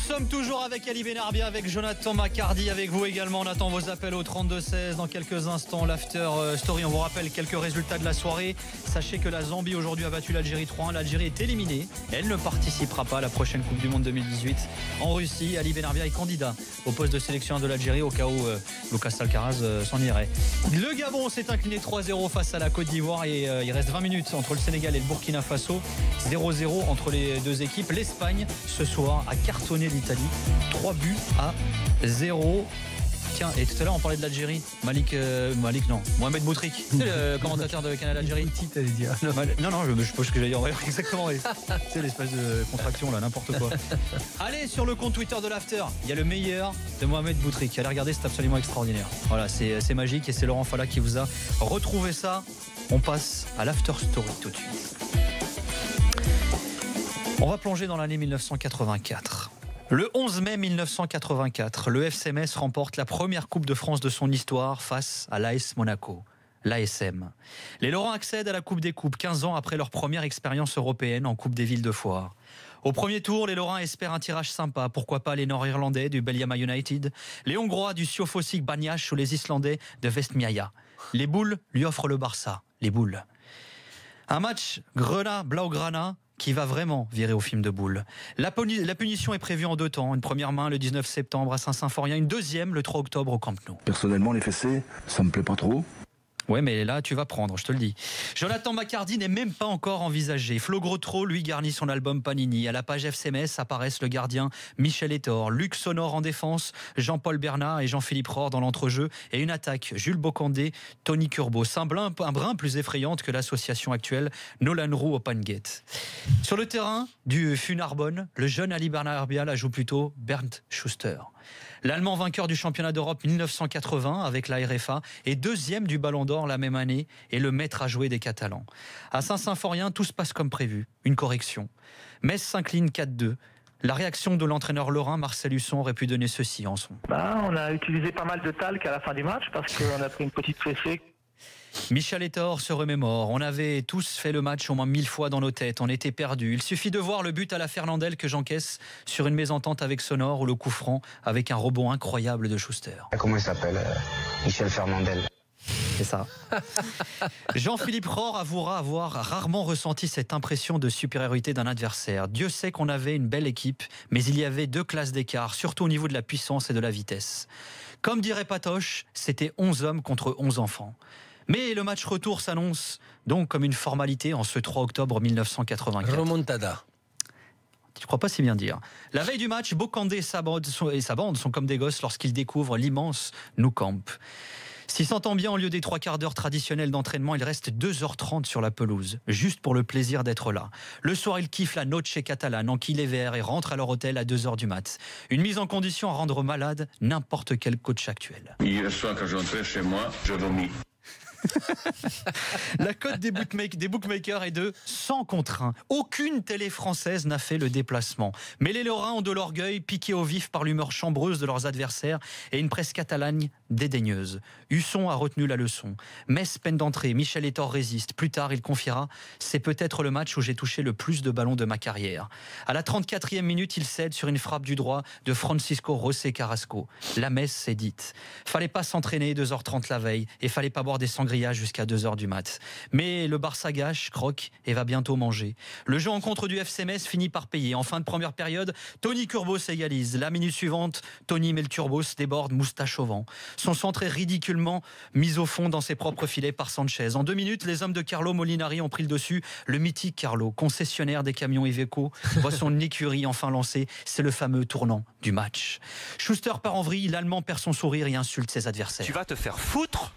sommes toujours avec Ali Benarbia, avec Jonathan Macardy, avec vous également. On attend vos appels au 32-16 dans quelques instants. L'After Story, on vous rappelle quelques résultats de la soirée. Sachez que la Zambie aujourd'hui a battu l'Algérie 3-1. L'Algérie est éliminée. Elle ne participera pas à la prochaine Coupe du Monde 2018 en Russie. Ali Benarbia est candidat au poste de sélectionneur de l'Algérie au cas où Lucas Alcaraz s'en irait. Le Gabon s'est incliné 3-0 face à la Côte d'Ivoire et il reste 20 minutes entre le Sénégal et le Burkina Faso. 0-0 entre les deux équipes. L'Espagne ce soir a cartonné l'Italie 3-0. Tiens, et tout à l'heure on parlait de l'Algérie. Mohamed Boutrik, c'est le commentateur de Canal Algérie. T'allais dire. Non, je pense que j'allais dire exactement. C'est l'espèce de contraction là, n'importe quoi. Allez sur le compte Twitter de l'After, il y a le meilleur de Mohamed Boutrik. Allez regarder, c'est absolument extraordinaire. Voilà, c'est magique et c'est Laurent Falla qui vous a retrouvé ça. On passe à l'After Story tout de suite. On va plonger dans l'année 1984. Le 11 mai 1984, le FC Metz remporte la première Coupe de France de son histoire face à l'AS Monaco, l'ASM. Les Lorrains accèdent à la Coupe des Coupes 15 ans après leur première expérience européenne en Coupe des Villes de Foire. Au premier tour, les Lorrains espèrent un tirage sympa. Pourquoi pas les Nord-Irlandais du Belgiama United, les Hongrois du Siofosik Banyas ou les Islandais de Westmiaja. Les Boules lui offrent le Barça, les Boules. Un match Grenat-Blaugrana qui va vraiment virer au film de boule. La punition est prévue en 2 temps. Une première main le 19 septembre à Saint-Symphorien, une deuxième le 3 octobre au Camp Nou. Personnellement, les fessées, ça me plaît pas trop. Ouais, mais là, tu vas prendre, je te le dis. Jonathan Macardy n'est même pas encore envisagé. Flo Grotro, lui, garnit son album Panini. À la page FC Metz apparaissent le gardien Michel Etor, Luc Sonor en défense, Jean-Paul Bernat et Jean-Philippe Rohr dans l'entrejeu. Et une attaque, Jules Bocandé, Tony Kurbos. Un brin plus effrayante que l'association actuelle, Nolan Roux au Pangate. Sur le terrain du Funarbonne, le jeune Ali Benarbia la joue plutôt Bernd Schuster. L'Allemand vainqueur du championnat d'Europe 1980 avec la RFA est deuxième du Ballon d'Or la même année et le maître à jouer des Catalans. À Saint-Symphorien, tout se passe comme prévu. Une correction. Metz s'incline 4-2. La réaction de l'entraîneur lorrain Marcel Husson aurait pu donner ceci en son. On a utilisé pas mal de talc à la fin du match parce qu'on a pris une petite fessée. Michel Etor se remémore. On avait tous fait le match au moins 1000 fois dans nos têtes. On était perdus. Il suffit de voir le but à la Fernandel que j'encaisse sur une mésentente avec Sonor ou le coup franc avec un rebond incroyable de Schuster. Comment il s'appelle Michel Fernandel. C'est ça. Jean-Philippe Rohr avouera avoir rarement ressenti cette impression de supériorité d'un adversaire. Dieu sait qu'on avait une belle équipe, mais il y avait 2 classes d'écart, surtout au niveau de la puissance et de la vitesse. Comme dirait Patoche, c'était 11 hommes contre 11 enfants. Mais le match retour s'annonce donc comme une formalité en ce 3 octobre 1984. Remontada. Tu crois pas si bien dire. La veille du match, Bocandé et sa bande sont comme des gosses lorsqu'ils découvrent l'immense Nou Camp. S'il s'entend bien, au lieu des 3 quarts d'heure traditionnels d'entraînement, il reste 2h30 sur la pelouse, juste pour le plaisir d'être là. Le soir, ils kiffent la Noche catalane, enquillent les verres et rentrent à leur hôtel à 2h du mat. Une mise en condition à rendre malade n'importe quel coach actuel. Hier soir, quand je rentrais chez moi, je vomis. La cote des bookmakers est de 100 contre 1. Aucune télé française n'a fait le déplacement. Mais les Lorrains ont de l'orgueil, piqués au vif par l'humeur chambreuse de leurs adversaires et une presse catalane dédaigneuse. Husson a retenu la leçon. Metz peine d'entrée, Michel Etor résiste. Plus tard, il confiera « C'est peut-être le match où j'ai touché le plus de ballons de ma carrière ». À la 34e minute, il cède sur une frappe du droit de Francisco José Carrasco. La messe s'est dite. Fallait pas s'entraîner 2h30 la veille et fallait pas boire des sangria jusqu'à 2h du mat. Mais le Barça gâche, croque et va bientôt manger. Le jeu en contre du FC Metz finit par payer. En fin de première période, Tony Kurbos égalise. La minute suivante, Tony met le turbos, déborde, moustache au vent. Son centre est ridiculement mis au fond dans ses propres filets par Sanchez. En 2 minutes, les hommes de Carlo Molinari ont pris le dessus. Le mythique Carlo, concessionnaire des camions Iveco, voit son écurie enfin lancée. C'est le fameux tournant du match. Schuster part en vrille, l'Allemand perd son sourire et insulte ses adversaires. Tu vas te faire foutre ?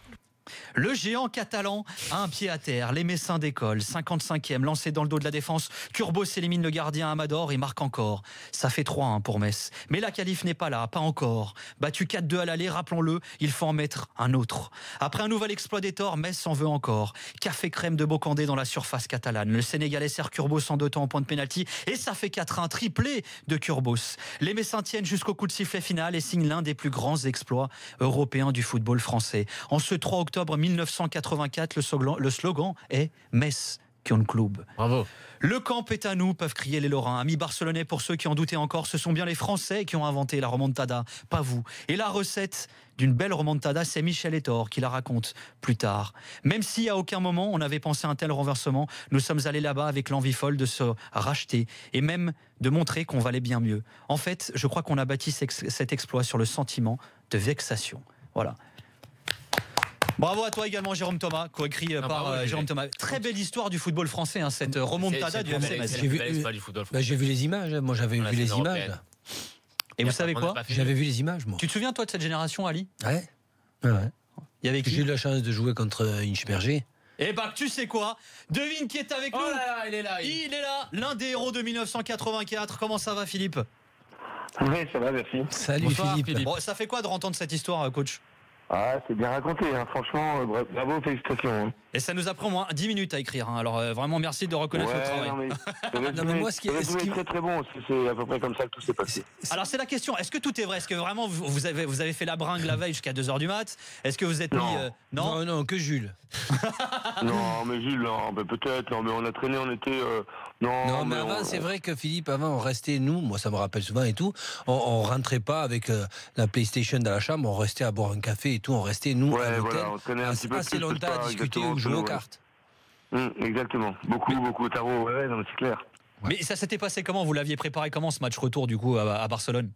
Le géant catalan a un pied à terre. Les Messins décollent. 55e, lancé dans le dos de la défense. Kurbos élimine le gardien Amador et marque encore. Ça fait 3-1 pour Metz. Mais la qualif n'est pas là, pas encore. Battu 4-2 à l'aller, rappelons-le, il faut en mettre un autre. Après un nouvel exploit d'Etor, Metz s'en veut encore. Café crème de Bocandé dans la surface catalane. Le Sénégalais sert Kurbos en 2 temps en point de pénalty. Et ça fait 4-1, triplé de Kurbos. Les Messins tiennent jusqu'au coup de sifflet final et signent l'un des plus grands exploits européens du football français. En ce 3 octobre 1984, le slogan est « Metz Club. Bravo. Le camp est à nous, peuvent crier les Lorrains. Amis barcelonais, pour ceux qui en doutaient encore, ce sont bien les Français qui ont inventé la remontada, pas vous. Et la recette d'une belle remontada, c'est Michel Hétor qui la raconte plus tard. Même si à aucun moment on avait pensé à un tel renversement, nous sommes allés là-bas avec l'envie folle de se racheter et même de montrer qu'on valait bien mieux. En fait, je crois qu'on a bâti cet exploit sur le sentiment de vexation. Voilà. Bravo à toi également, Jérôme Thomas, coécrit par Jérôme Thomas. Très belle histoire du football français, cette remontada du FC Metz. J'ai vu les images, moi j'avais vu les images. Et vous savez quoi? J'avais vu les images, moi. Tu te souviens, toi, de cette génération, Ali? Ouais. Il y avait qui? J'ai eu la chance de jouer contre Inchberger. Eh ben, tu sais quoi? Devine qui est avec nous. Oh là là, il est là. Il est là, l'un des héros de 1984. Comment ça va, Philippe? Oui, ça va, merci. Salut Bonsoir, Philippe. Bon, ça fait quoi de entendre cette histoire, coach? Ah, c'est bien raconté, hein. Franchement, bravo, félicitations. Hein. Et ça nous a pris au moins 10 minutes à écrire. Alors vraiment, merci de reconnaître le travail. Non, mais moi, ce qui est très très bon, c'est à peu près comme ça que tout s'est passé. Alors c'est la question, est-ce que tout est vrai? Est-ce que vraiment vous avez fait la bringue la veille jusqu'à 2h du mat? Est-ce que vous êtes mis... Non, que Jules. Non, mais Jules, non, mais peut-être, non, mais on a traîné, on était... Non, mais avant, c'est vrai que Philippe, avant, on restait, nous, moi ça me rappelle souvent et tout, on rentrait pas avec la PlayStation dans la chambre, on restait à boire un café et tout, on restait, nous, à l'hôtel, on traînait un petit peu assez plus, longtemps à discuter ou jouer aux cartes. Exactement, beaucoup au tarot, non, c'est clair. Mais ça s'était passé comment? Vous l'aviez préparé comment, ce match retour, du coup, à Barcelone?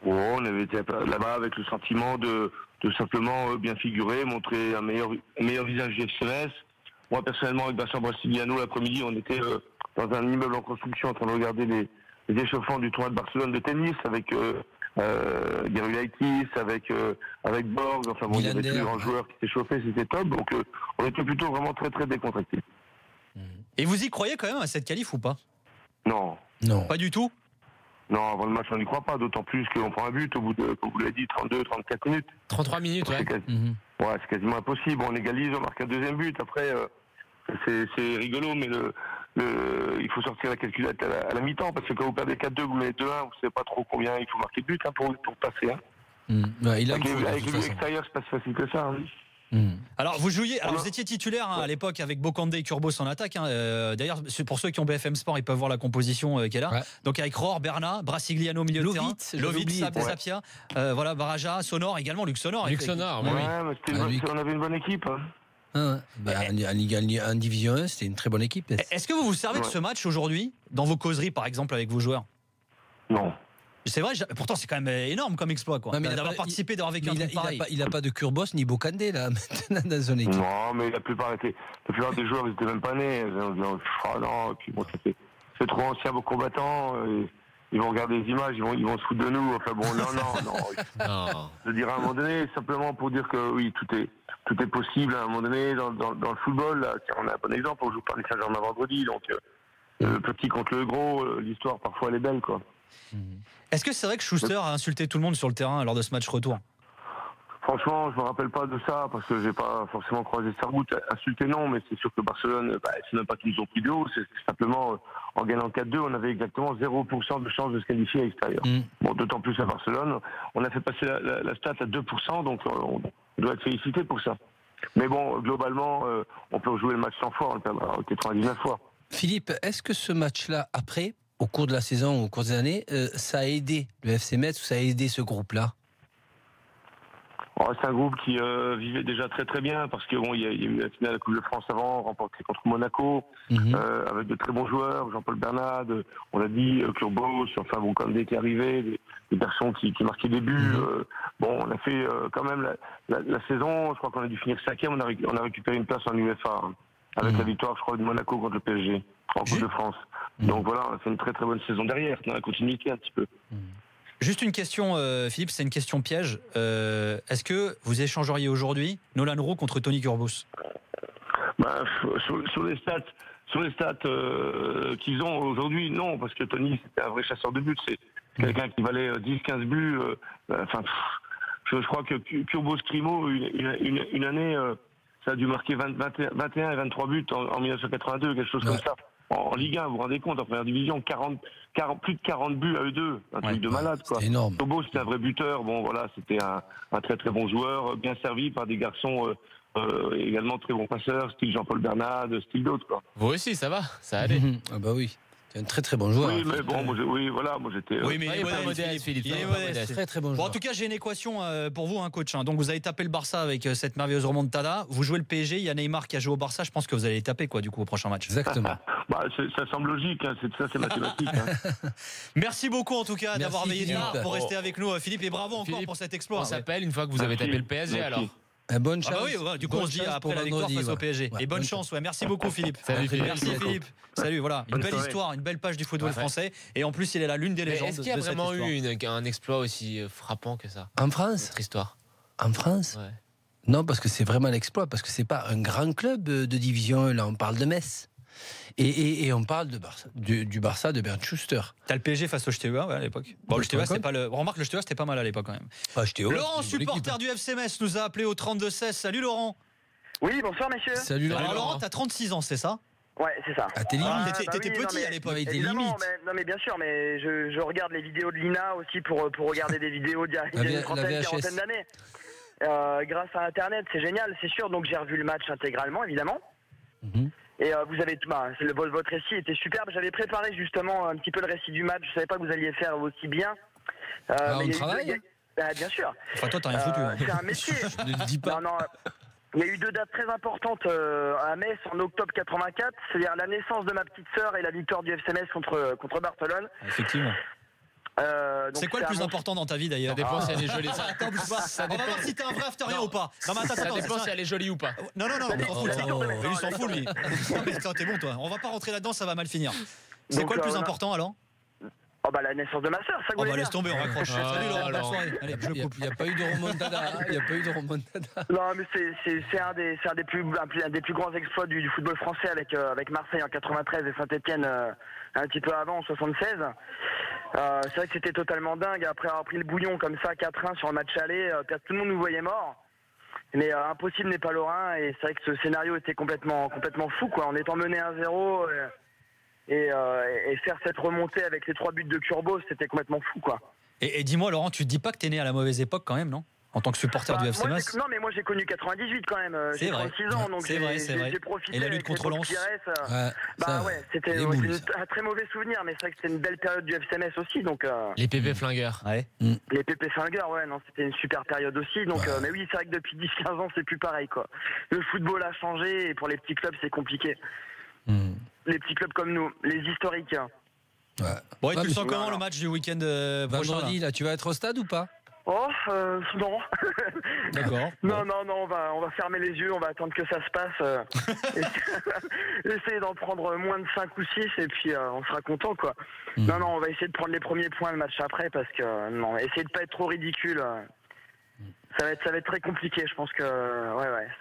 On avait été là-bas avec le sentiment de simplement bien figurer, montrer un meilleur visage du FC Metz. Moi, personnellement, avec Vincent Brasiliano, l'après-midi, on était dans un immeuble en construction en train de regarder les échauffements du tournoi de Barcelone de tennis avec Gerulaitis, avec Borg. Enfin bon, il y avait tous les grands joueurs qui s'échauffaient, c'était top. Donc, on était plutôt vraiment très, très décontractés. Et vous y croyez quand même à cette qualif ou pas? Non. Pas du tout? Non, avant le match, on n'y croit pas, d'autant plus qu'on prend un but au bout de, comme vous l'avez dit, 32, 34 minutes. 33 minutes, ouais. Ouais, c'est quasiment impossible. On égalise, on marque un deuxième but. Après, c'est rigolo, mais il faut sortir la calculette à la mi-temps, parce que quand vous perdez 4-2, vous menez 2-1, vous ne savez pas trop combien il faut marquer de buts pour passer. Ouais, avec le but extérieur, c'est pas si facile que ça. Alors vous jouiez, vous étiez titulaire à l'époque avec Bocandé et Kurbos en attaque. D'ailleurs, pour ceux qui ont BFM Sport, ils peuvent voir la composition qui est là. Ouais. Donc avec Rohr, Bernat, Brassigliano au milieu de terrain, Lovitz, Sapia, voilà, Baraja, Sonor également, Luc Sonor. Luc Sonor, oui. On avait une bonne équipe. En Division 1, c'était une très bonne équipe. Est-ce que vous vous servez de ce match aujourd'hui dans vos causeries, par exemple, avec vos joueurs? Non. C'est vrai, pourtant c'est quand même énorme comme exploit, quoi. Mais d'avoir participé, d'avoir vécu un truc pareil. Il n'a pas de Kurbos ni Bocandé là maintenant dans son équipe. Non, mais la plupart des joueurs, ils n'étaient même pas nés. Non, puis bon, c'est trop ancien, vos combattants. Ils vont regarder les images, ils vont se foutre de nous. Enfin bon, non. Je dirais à un moment donné, simplement pour dire que oui, tout est possible à un moment donné dans le football. Là, on a un bon exemple, on joue Paris Saint-Germain vendredi, donc le petit contre le gros, l'histoire parfois elle est belle, quoi. Est-ce que c'est vrai que Schuster a insulté tout le monde sur le terrain lors de ce match retour? Franchement, je me rappelle pas de ça, parce que j'ai pas forcément croisé sa route. Insulté non, mais c'est sûr que Barcelone, c'est même pas qu'ils nous ont pris de haut, c'est simplement, en gagnant 4-2, on avait exactement 0% de chance de se qualifier à l'extérieur. Bon, d'autant plus à Barcelone. On a fait passer la stat à 2%, donc on doit être félicité pour ça. Mais bon, globalement, on peut jouer le match 100 fois, on le perdra 99 fois. Philippe, est-ce que ce match-là, après, au cours de la saison, au cours des années, ça a aidé le FC Metz ou ça a aidé ce groupe-là? C'est un groupe qui vivait déjà très très bien, parce que bon, il y a eu la finale de la Coupe de France avant, remportée contre Monaco, avec de très bons joueurs, Jean-Paul Bernat, on l'a dit, Kurbos, enfin bon, comme dès qu'il est arrivé, des personnes qui marquaient des buts. On a fait quand même la saison, je crois qu'on a dû finir 5e, on a récupéré une place en UEFA, avec la victoire, je crois, de Monaco contre le PSG, en Coupe de France. Donc voilà, on a fait une très très bonne saison derrière, dans la continuité un petit peu. Juste une question, Philippe, c'est une question piège. Est-ce que vous échangeriez aujourd'hui Nolan Roux contre Tony Kurbos? Sur les stats qu'ils ont aujourd'hui, non, parce que Tony, c'était un vrai chasseur de buts. C'est quelqu'un qui valait 10-15 buts. Je crois que Kurbos Crimo, une année, ça a dû marquer 21 et 23 buts en 1982, quelque chose comme ça. En Ligue 1, vous vous rendez compte, en première division, plus de 40 buts à eux deux, un truc de malade, quoi. C'est énorme. Kurbos, c'était un vrai buteur, bon voilà, c'était un très très bon joueur, bien servi par des garçons également très bon passeur, style Jean-Paul Bernat, style d'autres, quoi. Vous aussi, ça va, ça allait. Ah bah oui. C'est un très très bon joueur. Oui, mais bon, moi j'étais. Oui, mais il est pas modeste, Philippe. Il est modeste. Très très bon Bon, joueur. en tout cas, j'ai une équation pour vous, coach. Donc, vous avez tapé le Barça avec cette merveilleuse remontada. Vous jouez le PSG. Il y a Neymar qui a joué au Barça. Je pense que vous allez les taper, quoi, du coup, au prochain match. Exactement. Ça semble logique, hein, c'est mathématique. Hein. Merci beaucoup, en tout cas, d'avoir veillé Philippe. tard pour rester avec nous, Philippe. Et bravo encore Philippe, pour cet exploit. On s'appelle une fois que vous avez tapé le PSG, Merci. alors. Bonne chance. Ah bah oui, ouais, du coup, on se dit après la victoire face au PSG. Et bonne chance, ouais. Merci beaucoup, Philippe. Salut, Philippe. Merci, Philippe. Salut, voilà. Une Bonne belle soirée. histoire, une belle page du football Ouais. français. Et en plus, il est là, l'une des Mais légendes est-ce qu'il y a de cette vraiment histoire. eu un exploit aussi frappant que ça, En France cette histoire? En France Ouais. Non, parce que c'est vraiment l'exploit, parce que c'est pas un grand club de division 1, là, on parle de Metz. Et on parle de Barça, du Barça de Bernd Schuster. T'as le PSG face au HTEA, ouais, à l'époque. Bon, le HTEA, c'était pas le. Remarque, le HTEA, c'était pas mal à l'époque quand même. Ah, j'étais heureux, Laurent, c'est une bonne supporter équipe. du FC Metz, nous a appelé au 32-16. Salut Laurent. Oui, bonsoir messieurs. Salut Laurent. Alors Laurent, t'as 36 ans, c'est ça? Ouais, c'est ça. Ah, t'es limite. Ah, t'étais oui, non, petit mais- à l'époque. Ouais, il était Évidemment, limite. non mais bien sûr, mais je regarde les vidéos de Lina aussi pour regarder des vidéos d'il y a La une trentaine, VHS. quarantaine d'années. Grâce à Internet, c'est génial, c'est sûr. Donc j'ai revu le match intégralement, évidemment. Mhm. Et vous avez, votre récit était superbe. J'avais préparé justement un petit peu le récit du match. Je savais pas que vous alliez faire aussi bien. Ah, mais on il y a eu travaille, deux- bien sûr. Enfin, toi, t'as rien foutu. hein. C'est un métier. Ne le dis pas. Non, il y a eu 2 dates très importantes à Metz en octobre 84, c'est-à-dire la naissance de ma petite sœur et la victoire du FC Metz contre Barcelone. Effectivement. Donc C'est quoi le plus un important dans ta vie d'ailleurs? Ça dépend si elle est jolie. Attends, bouge pas. Ça On va dépend. voir si t'es un vrai afterien ou pas. Non, mais attends, Ça attends, dépend c'est si elle est jolie ou pas. Non, on s'en fout de ça. Oh. Lui, il s'en fout, lui. Non, mais attends, t'es bon, toi. On va pas rentrer là-dedans, ça va mal finir. C'est Donc, quoi le plus voilà. important alors? Oh bah la naissance de ma sœur, ça On vous va laisse tomber, on raccroche. Ah, Salut Laurent, bonne alors. soirée. Allez, je coupe. Il n'y a pas eu de remontada. Il n'y a pas eu de remontada. Non mais c'est un des plus grands exploits du football français avec Marseille en 93 et Saint-Etienne un petit peu avant en 76. C'est vrai que c'était totalement dingue après avoir pris le bouillon comme ça 4-1 sur le match aller, tout le monde nous voyait morts. Mais impossible n'est pas Lorrain et c'est vrai que ce scénario était complètement fou quoi. En étant mené 1-0 et faire cette remontée avec les 3 buts de Curbo, c'était complètement fou quoi. Et dis-moi Laurent, tu te dis pas que t'es né à la mauvaise époque quand même, non? En tant que supporter du FC moi, Metz? non mais moi j'ai connu 98 quand même, C'est j'ai vrai. 36 ans donc C'est vrai, c'est vrai. j'ai profité Et la lutte avec contre l'époque Lens. Pires, Ouais, ça, c'était les boules, ça. un très mauvais souvenir, mais c'est vrai que c'était une belle période du FC Metz aussi, donc Les pépés flingueurs. Ouais. les PP Flingueurs, ouais, non, c'était une super période aussi, donc mais oui, c'est vrai que depuis 10-15 ans, c'est plus pareil, quoi. Le football a changé, et pour les petits clubs, c'est compliqué. Les petits clubs comme nous, les historiques. Ouais. Bon, et Ouais, tu le mais sens comment non. le match du week-end prochain? Vendredi, là, tu vas être au stade ou pas? Oh, non. D'accord. Non, on va fermer les yeux, on va attendre que ça se passe. Essayer d'en prendre moins de 5 ou 6 et puis on sera content quoi. Non, on va essayer de prendre les premiers points le match après parce que non, essayer de pas être trop ridicule. Ça va être très compliqué, je pense que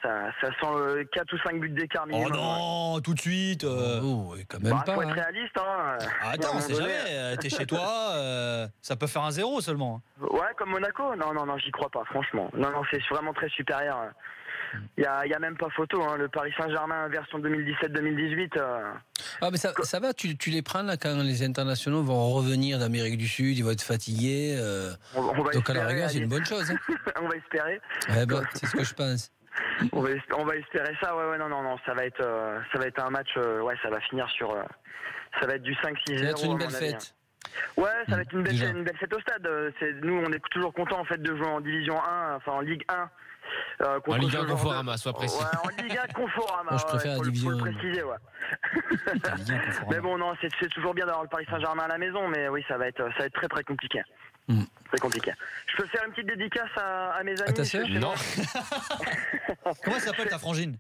ça sent 4 ou 5 buts d'écart Oh minimum. non, tout de suite. Oh, quand même pas. Faut être hein. réaliste, hein. Attends, À un c'est moment donné. jamais. T'es chez toi, ça peut faire un 0 seulement. Ouais, comme Monaco. Non, j'y crois pas, franchement. Non, c'est vraiment très supérieur. Il y a même pas photo. Hein. Le Paris Saint-Germain version 2017-2018. Ah, mais ça va, tu les prends là quand les internationaux vont revenir d'Amérique du Sud, ils vont être fatigués. On va Donc à la espérer, rigueur, c'est allez. une bonne chose. Hein. On va espérer. Ouais, bah, c'est ce que je pense. On va espérer ça. Ouais, non. Ça va être un match. Ça va finir sur. Ça va être du 5-6-0. Ça va être à une mon belle avis. fête. Ouais, ça va être une Déjà. belle fête au stade. Nous, on est toujours contents en fait de jouer en Division 1, enfin en Ligue 1. En Ligue 1 contre ce genre Conforama, sois précis. Ouais, en Ligue 1 Conforama. Moi, je préfère la faut Division le 1. préciser, ouais. T'as Ligue 1 Conforama. Mais bon, non, c'est toujours bien d'avoir le Paris Saint-Germain à la maison, mais oui, ça va être très très compliqué. Très compliqué. Je peux faire une petite dédicace à mes amis. À ta sœur? chez moi. Comment elle s'appelle ta frangine?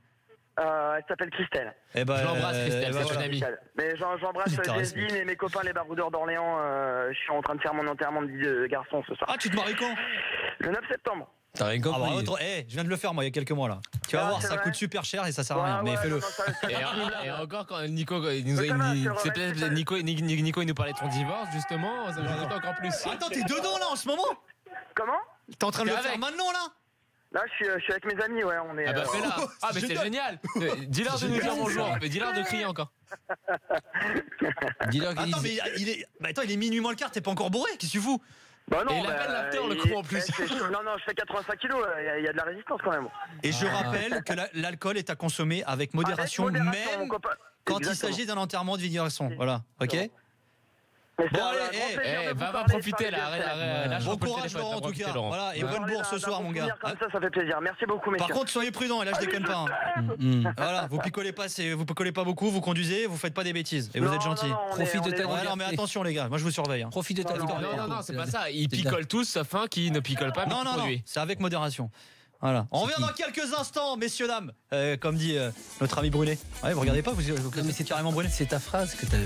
Elle s'appelle Christelle. Eh ben, Je l'embrasse, Christelle, c'est voilà. une amie. Mais j'embrasse T'as raison. Jesdine et mes copains les baroudeurs d'Orléans. Je suis en train de faire mon enterrement de garçon ce soir. Ah, tu te maries quand? Le 9 septembre. T'as rien Ah bah, compris. autre- je viens de le faire moi il y a quelques mois là. Tu vas Ah, voir, c'est ça vrai coûte super cher et ça sert à rien. Mais fais-le. Et encore quand Nico il nous a Ça va, dit- c'est c'est vrai, peut-être c'est Nico il nous parlait de son divorce justement, ça me fait encore plus. Attends, t'es dedans là en ce moment? Comment? T'es en train de le T'es faire avec. maintenant là? Là, je suis avec mes amis, ouais. On est. Ah bah fais-la. Ah mais c'est Génial. génial. Dis-leur de nous dire bonjour, mais dis-leur de crier encore. Dis-leur qu'ils Attends, disent. mais il est minuit moins le quart, t'es pas encore bourré? Qu'est-ce que tu fous? Bah non, Et il appelle l'after le coup en plus. Non, je fais 85 kilos, il y a de la résistance quand même. Et je rappelle que l'alcool est à consommer avec modération, même quand il s'agit d'un enterrement de vie de garçon. Voilà, ok. Bon, allez, va profiter là. Bon courage Laurent en tout cas. Voilà, et bonne bourse ce soir mon gars. Comme ça fait plaisir. Merci beaucoup messieurs. Par contre, soyez prudents, et là je déconne pas. Voilà, vous picolez pas beaucoup, vous conduisez, vous faites pas des bêtises et vous êtes gentils. Profite de ta liberté. Non mais attention les gars, moi je vous surveille. Profite de ta liberté. Non, c'est pas ça. Ils picolent tous sauf un qui ne picole pas. Non, c'est avec modération. Voilà. On revient dans quelques instants, messieurs, dames. Comme dit notre ami Brunet. Ouais, vous regardez pas, mais c'est carrément Brunet. C'est ta phrase que t'as.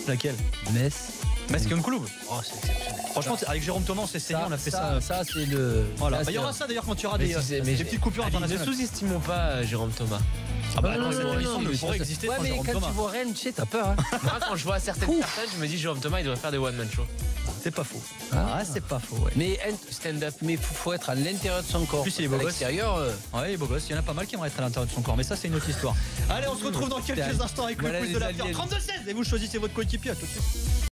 Laquelle? Metz comme Club. Oh, c'est exceptionnel. Franchement, avec Jérôme Thomas, on s'est saigné, on a fait ça. Ça, c'est le. Voilà. Il y aura ça d'ailleurs quand tu auras des petites coupures internationales. Ne sous-estimons pas Jérôme Thomas. Ah bah non, cette émission ne pourrait exister sans Jérôme Thomas. Quand tu vois Rennes, tu sais, t'as peur. Moi, quand je vois certaines personnes, je me dis Jérôme Thomas, il devrait faire des one-man shows. C'est pas faux. C'est pas faux, ouais. Mais stand-up, mais faut être à l'intérieur de son corps. En plus, il est beau gosse. L'extérieur. Ouais, il est beau gosse. Il y en a pas mal qui aimeraient être à l'intérieur de son corps, mais ça, c'est une autre histoire. Allez, on se retrouve dans quelques instants avec le quiz de l'after 32-16 et vous choisissez votre coéquipier. À tout de suite.